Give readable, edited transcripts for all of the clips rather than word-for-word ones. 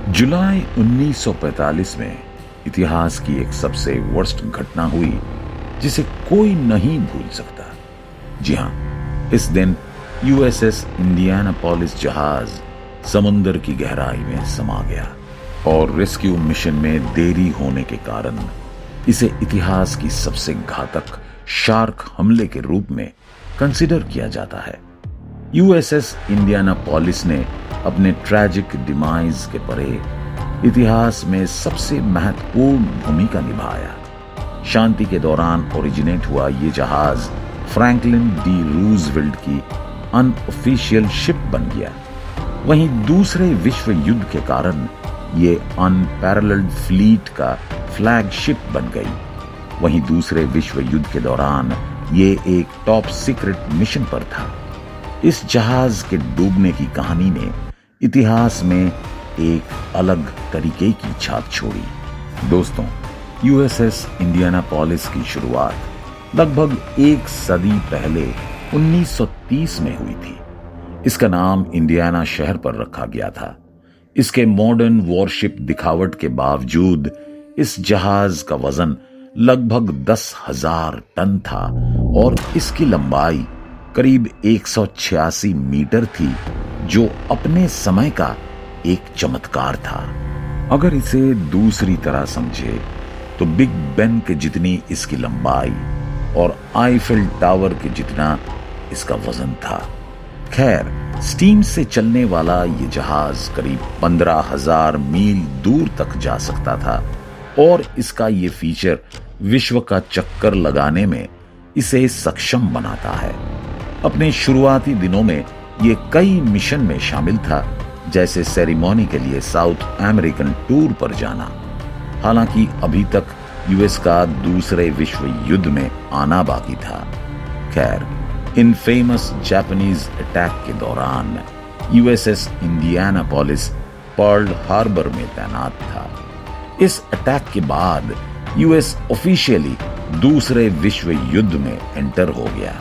जुलाई 1945 में इतिहास की एक सबसे वर्स्ट घटना हुई जिसे कोई नहीं भूल सकता। जी हां, इस दिन यूएसएस इंडियानापोलिस जहाज समुद्र की गहराई में समा गया और रेस्क्यू मिशन में देरी होने के कारण इसे इतिहास की सबसे घातक शार्क हमले के रूप में कंसीडर किया जाता है। यूएसएस इंडियानापोलिस ने अपने ट्रैजिक डिमाइज के परे इतिहास में सबसे महत्वपूर्ण भूमिका निभाया। शांति के दौरान ओरिजिनेट हुआ ये जहाज फ्रैंकलिन डी रूजवेल्ट की अनऑफिशियल शिप बन गया। वहीं दूसरे विश्व युद्ध के कारण ये अनपैरेलल्ड फ्लीट का फ्लैगशिप बन गई। वहीं दूसरे विश्व युद्ध के दौरान ये एक टॉप सीक्रेट मिशन पर था। इस जहाज के डूबने की कहानी ने इतिहास में एक अलग तरीके की छाप छोड़ी। दोस्तों, यूएसएस इंडियानापोलिस की शुरुआत लगभग एक सदी पहले 1930 में हुई थी। इसका नाम इंडियाना शहर पर रखा गया था। इसके मॉडर्न वॉरशिप दिखावट के बावजूद इस जहाज का वजन लगभग 10,000 टन था और इसकी लंबाई करीब 186 मीटर थी, जो अपने समय का एक चमत्कार था। अगर इसे दूसरी तरह समझे तो बिग बेन के जितनी इसकी लंबाई और आईफिल टावर के जितना इसका वजन था। खैर, स्टीम से चलने वाला ये जहाज करीब 15,000 मील दूर तक जा सकता था और इसका ये फीचर विश्व का चक्कर लगाने में इसे सक्षम बनाता है। अपने शुरुआती दिनों में ये कई मिशन में शामिल था, जैसे सेरेमनी के लिए साउथ अमेरिकन टूर पर जाना। हालांकि अभी तक यूएस का दूसरे विश्व युद्ध में आना बाकी था। खैर, इन फेमस जापानीज अटैक के दौरान यूएसएस इंडियानापोलिस पर्ल हार्बर में तैनात था। इस अटैक के बाद यूएस ऑफिशियली दूसरे विश्व युद्ध में एंटर हो गया।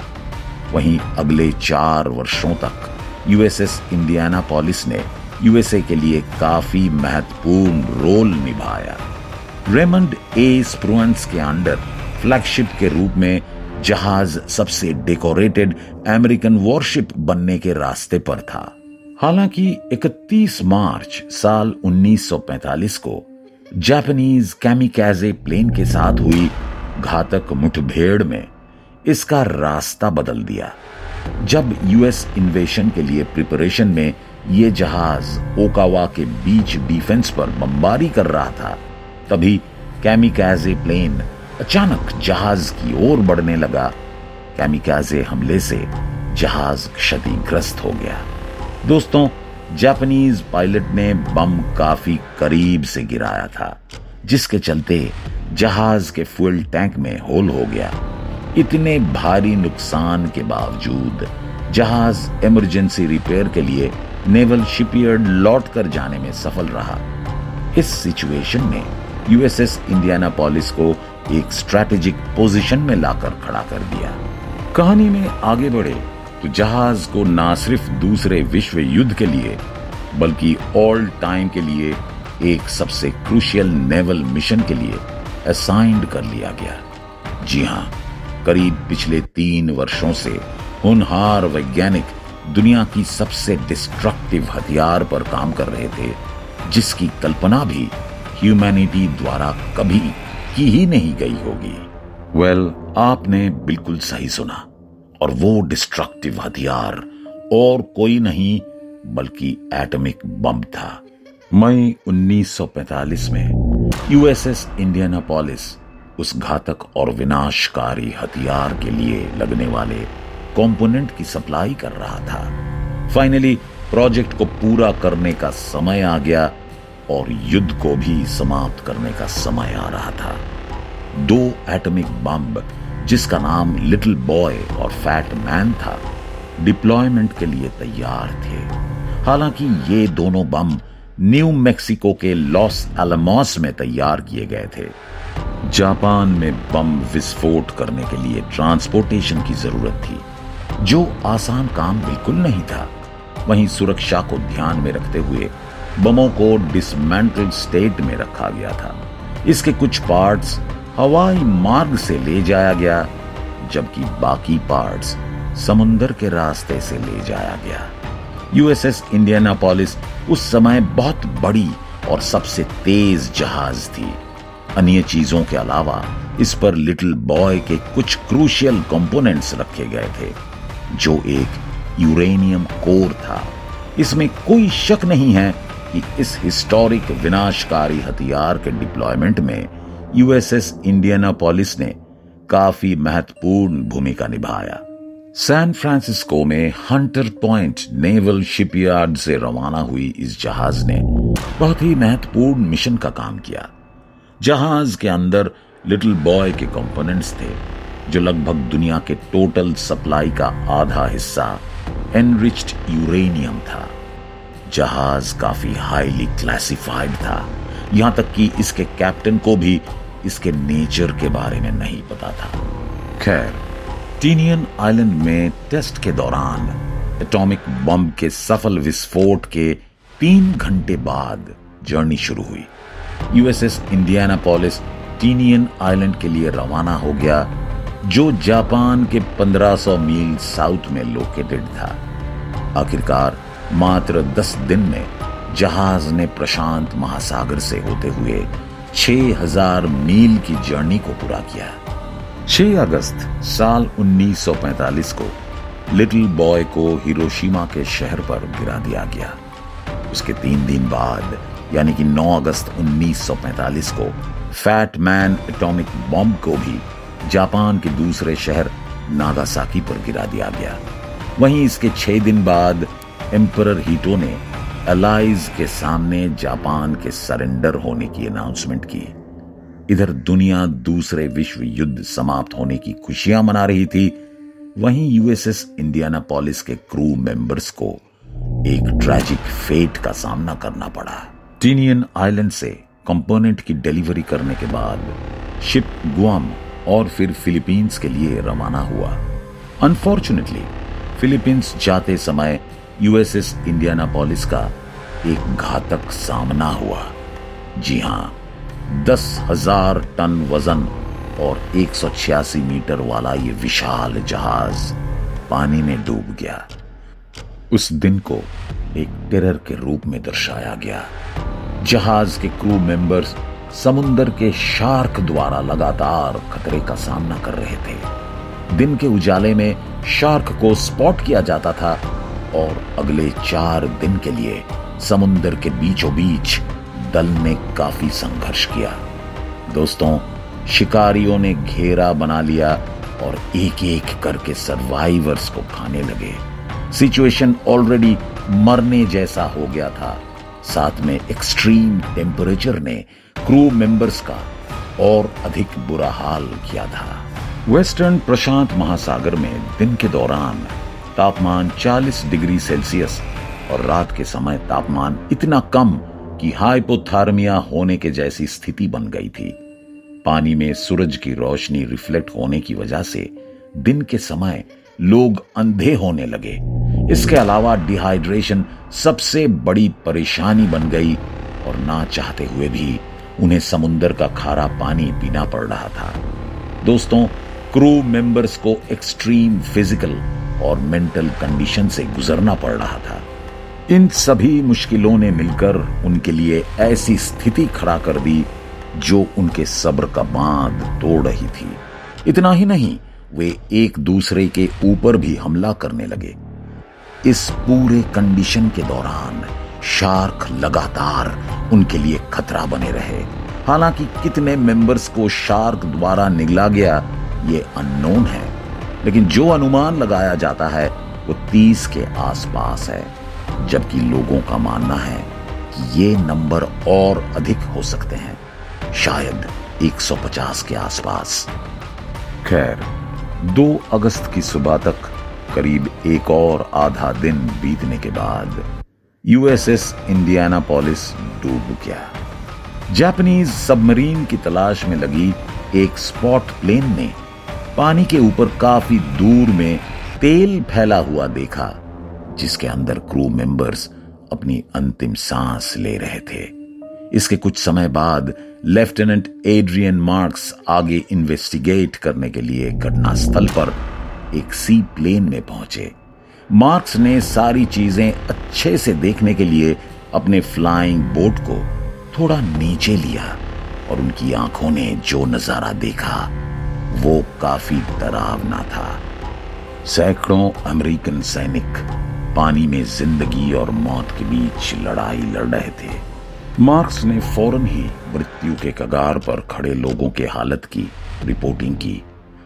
वहीं अगले 4 वर्षों तक यूएसएस इंडियानापोलिस ने यूएसए के लिए काफी महत्वपूर्ण रोल निभाया। रेमंड ए स्प्रुअन्स के अंडर फ्लैगशिप के रूप में जहाज सबसे डेकोरेटेड अमेरिकन वॉरशिप बनने के रास्ते पर था। हालांकि 31 मार्च साल 1945 को जापानीज कैमिकाजे प्लेन के साथ हुई घातक मुठभेड़ में इसका रास्ता बदल दिया। जब यूएस इन्वेशन के लिए प्रिपरेशन में यह जहाज ओकावा के बीच डिफेंस पर बमबारी कर रहा था, तभी कैमिकाजे प्लेन अचानक जहाज की ओर बढ़ने लगा। कैमिकाजे हमले से जहाज क्षतिग्रस्त हो गया। दोस्तों, जापानीज पायलट ने बम काफी करीब से गिराया था, जिसके चलते जहाज के फ्यूल टैंक में होल हो गया। इतने भारी नुकसान के बावजूद जहाज इमरजेंसी रिपेयर के लिए नेवल शिपयार्ड लौट कर जाने में सफल रहा। इस सिचुएशन ने यूएसएस इंडियानापोलिस को एक स्ट्रैटेजिक पोजीशन में लाकर खड़ा कर दिया। कहानी में आगे बढ़े तो जहाज को न सिर्फ दूसरे विश्व युद्ध के लिए बल्कि ऑल टाइम के लिए एक सबसे क्रूशियल नेवल मिशन के लिए असाइंड कर लिया गया। जी हां, करीब पिछले 3 वर्षों से होनहार वैज्ञानिक दुनिया की सबसे डिस्ट्रक्टिव हथियार पर काम कर रहे थे, जिसकी कल्पना भी ह्यूमैनिटी द्वारा कभी की ही नहीं गई होगी। वेल, आपने बिल्कुल सही सुना, और वो डिस्ट्रक्टिव हथियार और कोई नहीं बल्कि एटॉमिक बम था। मई 1945 में यूएसएस इंडियानापोलिस उस घातक और विनाशकारी हथियार के लिए लगने वाले कंपोनेंट की सप्लाई कर रहा था। फाइनली प्रोजेक्ट को पूरा करने का समय आ गया और युद्ध को भी समाप्त करने का समय आ रहा था। 2 एटॉमिक बम, जिसका नाम लिटिल बॉय और फैट मैन था, डिप्लॉयमेंट के लिए तैयार थे। हालांकि ये दोनों बम न्यू मैक्सिको के लॉस एलमोस में तैयार किए गए थे। जापान में बम विस्फोट करने के लिए ट्रांसपोर्टेशन की जरूरत थी, जो आसान काम बिल्कुल नहीं था। वहीं सुरक्षा को ध्यान में रखते हुए बमों को डिसमेंटल्ड स्टेट में रखा गया था। इसके कुछ पार्ट्स हवाई मार्ग से ले जाया गया, जबकि बाकी पार्ट्स समुंदर के रास्ते से ले जाया गया। यूएसएस इंडियानापोलिस उस समय बहुत बड़ी और सबसे तेज जहाज थी। अन्य चीजों के अलावा इस पर लिटिल बॉय के कुछ क्रूशियल कंपोनेंट्स रखे गए थे, जो एक यूरेनियम कोर था। इसमें कोई शक नहीं है कि इस हिस्टोरिक विनाशकारी हथियार के डिप्लॉयमेंट में यूएसएस इंडियानापोलिस ने काफी महत्वपूर्ण भूमिका निभाया। सैन फ्रांसिस्को में हंटर पॉइंट नेवल शिपयार्ड से रवाना हुई इस जहाज ने बहुत ही महत्वपूर्ण मिशन का काम किया। जहाज के अंदर लिटिल बॉय के कंपोनेंट्स थे, जो लगभग दुनिया के टोटल सप्लाई का आधा हिस्सा एनरिच्ड यूरेनियम था। जहाज काफी हाईली क्लासिफाइड था, यहां तक कि इसके कैप्टन को भी इसके नेचर के बारे में नहीं पता था। खैर, टीनियन आइलैंड में टेस्ट के दौरान एटॉमिक बम के सफल विस्फोट के 3 घंटे बाद जर्नी शुरू हुई। यूएसएस इंडियानापोलिस टीनियन आइलैंड के लिए रवाना हो गया, जो जापान के 1500 मील साउथ में लोकेटेड था। आखिरकार मात्र 10 दिन में जहाज ने प्रशांत महासागर से होते हुए 6000 मील की जर्नी को पूरा किया। 6 अगस्त साल 1945 को लिटिल बॉय को हिरोशिमा के शहर पर गिरा दिया गया। उसके 3 दिन बाद यानी कि 9 अगस्त 1945 को फैट मैन एटॉमिक बॉम्ब को भी जापान के दूसरे शहर नागासाकी पर गिरा दिया गया। वहीं इसके 6 दिन बाद एम्परर हीटो ने अलाइज के सामने जापान के सरेंडर होने की अनाउंसमेंट की। इधर दुनिया दूसरे विश्व युद्ध समाप्त होने की खुशियां मना रही थी, वहीं यूएसएस इंडियानापोलिस के क्रू मेंबर्स को एक ट्रैजिक फेट का सामना करना पड़ा। टीनियन आइलैंड से कंपोनेंट की डिलीवरी करने के बाद शिप गुआम और फिर फिलीपींस के लिए रवाना हुआ। अनफॉर्चुनेटली फिलीपींस जाते समय यूएसएस इंडियानापोलिस का एक घातक सामना हुआ। जी हां, 10,000 टन वजन और 186 मीटर वाला ये विशाल जहाज पानी में डूब गया। उस दिन को एक टेरर के रूप में दर्शाया गया। जहाज के क्रू मेंबर्स समुंदर के शार्क द्वारा लगातार खतरे का सामना कर रहे थे। दिन के उजाले में शार्क को स्पॉट किया जाता था और अगले 4 दिन के लिए समुंदर के बीचों बीच दल ने काफी संघर्ष किया। दोस्तों, शिकारियों ने घेरा बना लिया और एक एक करके सर्वाइवर्स को खाने लगे। सिचुएशन ऑलरेडी मरने जैसा हो गया था, साथ में एक्सट्रीम टेम्परेचर ने क्रू मेंबर्स का और अधिक बुरा हाल किया था। वेस्टर्न प्रशांत महासागर में दिन के दौरान तापमान 40 डिग्री सेल्सियस और रात के समय तापमान इतना कम कि हाइपोथर्मिया होने के जैसी स्थिति बन गई थी। पानी में सूरज की रोशनी रिफ्लेक्ट होने की वजह से दिन के समय लोग अंधे होने लगे। इसके अलावा डिहाइड्रेशन सबसे बड़ी परेशानी बन गई और ना चाहते हुए भी उन्हें समुंदर का खारा पानी पीना पड़ रहा था। दोस्तों, क्रू मेंबर्स को एक्सट्रीम फिजिकल और मेंटल कंडीशन से गुजरना पड़ रहा था। इन सभी मुश्किलों ने मिलकर उनके लिए ऐसी स्थिति खड़ा कर दी जो उनके सब्र का बांध तोड़ रही थी। इतना ही नहीं, वे एक दूसरे के ऊपर भी हमला करने लगे। इस पूरे कंडीशन के दौरान शार्क लगातार उनके लिए खतरा बने रहे। हालांकि कितने मेंबर्स को शार्क द्वारा निगला गया ये अननोन है, लेकिन जो अनुमान लगाया जाता है वो 30 के आसपास है, जबकि लोगों का मानना है कि ये नंबर और अधिक हो सकते हैं, शायद 150 के आसपास। खैर, 2 अगस्त की सुबह तक करीब एक और आधा दिन बीतने के बाद यूएसएस इंडियानापोलिस डूब गया। जापानीज सबमरीन की तलाश में लगी एक स्पॉट प्लेन ने पानी के ऊपर काफी दूर में तेल फैला हुआ देखा, जिसके अंदर क्रू मेंबर्स अपनी अंतिम सांस ले रहे थे। इसके कुछ समय बाद लेफ्टिनेंट एड्रियन मार्क्स आगे इन्वेस्टिगेट करने के लिए घटनास्थल पर एक सी प्लेन में पहुंचे। मार्क्स ने सारी चीजें अच्छे से देखने के लिए अपने फ्लाइंग बोट को थोड़ा नीचे लिया और उनकी आंखों ने जो नजारा देखा वो काफी डरावना था। सैकड़ों अमेरिकन सैनिक पानी में जिंदगी और मौत के बीच लड़ाई लड़ रहे थे। मार्क्स ने फौरन ही मृत्यु के कगार पर खड़े लोगों के हालत की रिपोर्टिंग की।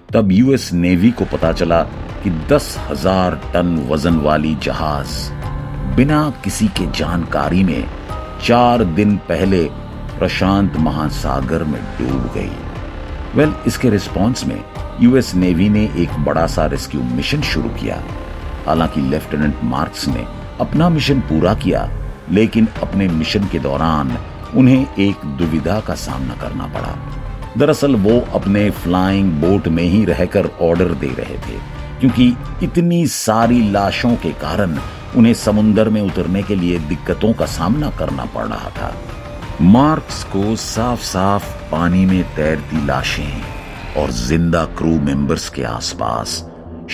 तब यूएस नेवी को पता चला कि 10,000 टन वजन वाली जहाज बिना किसी के जानकारी में 4 दिन पहले प्रशांत महासागर में डूब गई। इसके रिस्पॉन्स में यूएस नेवी ने एक बड़ा सा रेस्क्यू मिशन शुरू किया। हालांकि लेफ्टिनेंट मार्क्स ने अपना मिशन पूरा किया, लेकिन अपने मिशन के दौरान उन्हें एक दुविधा का सामना करना पड़ा। दरअसल वो अपने फ्लाइंग बोट में ही रहकर ऑर्डर दे रहे थे, क्योंकि इतनी सारी लाशों के कारण उन्हें समुद्र में उतरने के लिए दिक्कतों का सामना करना पड़ रहा था। मार्क्स को साफ साफ पानी में तैरती लाशें और जिंदा क्रू मेंबर्स के आसपास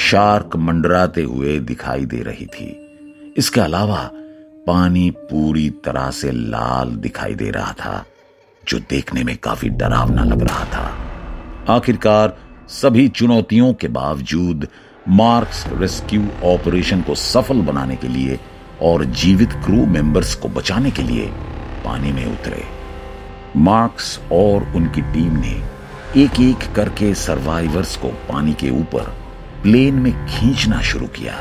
शार्क मंडराते हुए दिखाई दे रही थी। इसके अलावा पानी पूरी तरह से लाल दिखाई दे रहा था, जो देखने में काफी डरावना लग रहा था। आखिरकार सभी चुनौतियों के बावजूद मार्क्स रेस्क्यू ऑपरेशन को सफल बनाने के लिए और जीवित क्रू मेंबर्स को बचाने के लिए पानी में उतरे। मार्क्स और उनकी टीम ने एक एक करके सर्वाइवर्स को पानी के ऊपर प्लेन में खींचना शुरू किया।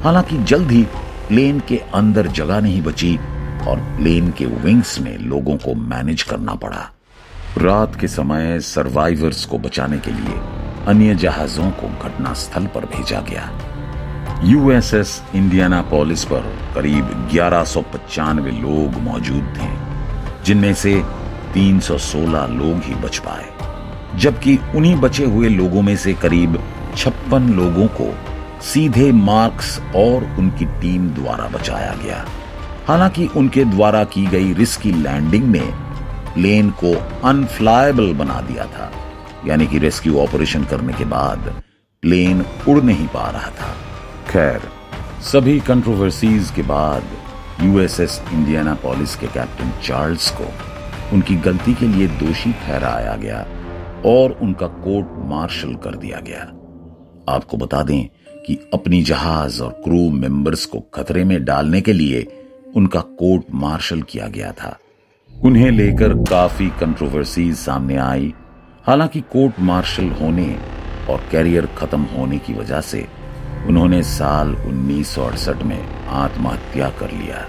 हालांकि जल्द ही प्लेन के अंदर जगह नहीं बची और प्लेन के विंग्स में लोगों को मैनेज करना पड़ा। रात के समय सर्वाइवर्स को बचाने के लिए अन्य जहाजों को घटनास्थल पर भेजा गया। यूएसएस इंडियानापोलिस पर करीब 1195 लोग मौजूद थे, जिनमें से 316 लोग ही बच पाए, जबकि उन्हीं बचे हुए लोगों में से करीब 56 लोगों को सीधे मार्क्स और उनकी टीम द्वारा बचाया गया। हालांकि उनके द्वारा की गई रिस्की लैंडिंग ने प्लेन को अनफ्लाएबल बना दिया था, यानी कि रेस्क्यू ऑपरेशन करने के बाद प्लेन उड़ नहीं पा रहा था। खैर, सभी कंट्रोवर्सीज के बाद यूएसएस इंडियानापोलिस के कैप्टन चार्ल्स को उनकी गलती के लिए दोषी ठहराया गया और उनका कोर्ट मार्शल कर दिया गया। आपको बता दें कि अपनी जहाज और क्रू मेंबर्स को खतरे में डालने के लिए उनका कोर्ट मार्शल किया गया था। उन्हें लेकर काफी कंट्रोवर्सीज सामने आई। हालांकि कोर्ट मार्शल होने और कैरियर खत्म होने की वजह से उन्होंने साल 1968 में आत्महत्या कर लिया।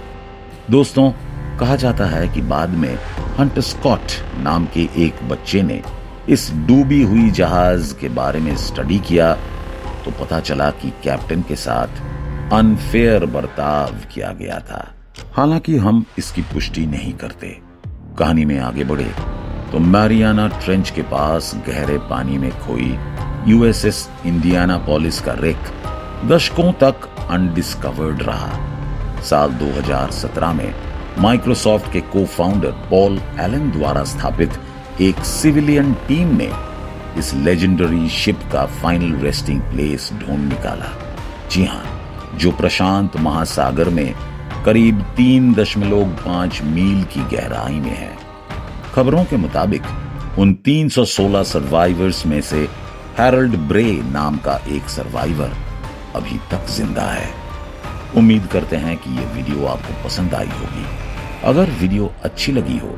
दोस्तों, कहा जाता है कि बाद में हंटर स्कॉट नाम के एक बच्चे ने इस डूबी हुई जहाज के बारे में स्टडी किया तो पता चला कि कैप्टन के साथ अनफेयर बर्ताव किया गया था। हालांकि हम इसकी पुष्टि नहीं करते। कहानी में आगे बढ़े तो मैरियाना ट्रेंच के पास गहरे पानी में खोई यूएसएस इंडियानापोलिस का रेक दशकों तक अनडिस्कवर्ड रहा। साल 2017 में माइक्रोसॉफ्ट के को-फाउंडर पॉल एलन द्वारा स्थापित एक सिविलियन टीम ने इस लेजेंडरी शिप का फाइनल रेस्टिंग प्लेस ढूंढ निकाला। जी हां, जो प्रशांत महासागर में करीब 3.5 मील की गहराई में है। खबरों के मुताबिक उन 316 सर्वाइवर्स में से हैरोल्ड ब्रे नाम का एक सर्वाइवर अभी तक जिंदा है। उम्मीद करते हैं कि यह वीडियो आपको पसंद आई होगी। अगर वीडियो अच्छी लगी हो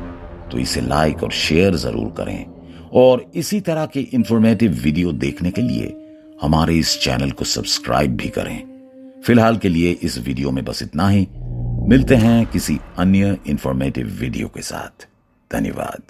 तो इसे लाइक और शेयर जरूर करें और इसी तरह के इंफॉर्मेटिव वीडियो देखने के लिए हमारे इस चैनल को सब्सक्राइब भी करें। फिलहाल के लिए इस वीडियो में बस इतना ही। मिलते हैं किसी अन्य इंफॉर्मेटिव वीडियो के साथ। धन्यवाद।